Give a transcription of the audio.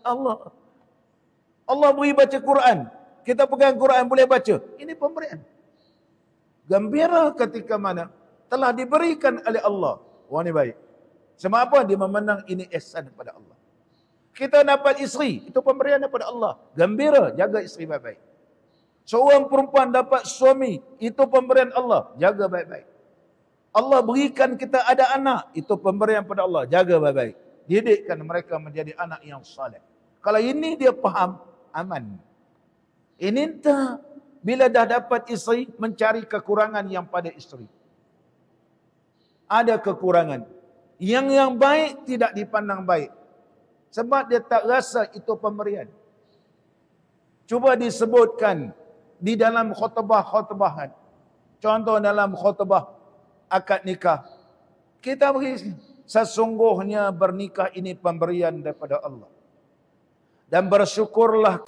Allah. Allah beri baca Quran. Kita pegang Quran boleh baca. Ini pemberian. Gembira ketika mana telah diberikan oleh Allah. Wah, ini baik. Sebab apa? Dia memandang ini ihsan daripada Allah. Kita dapat isteri, itu pemberian daripada Allah. Gembira, jaga isteri baik-baik. Seorang perempuan dapat suami, itu pemberian Allah. Jaga baik-baik. Allah berikan kita ada anak, itu pemberian daripada Allah. Jaga baik-baik. Didikkan mereka menjadi anak yang saleh. Kalau ini dia faham, aman. Ini tak. Bila dah dapat isteri, mencari kekurangan yang pada isteri. Ada kekurangan. Yang baik tidak dipandang baik. Sebab dia tak rasa itu pemberian. Cuba disebutkan di dalam khutbah-khutbahan. Contoh dalam khutbah akad nikah. Kita beri, sesungguhnya bernikah ini pemberian daripada Allah. Dan bersyukurlah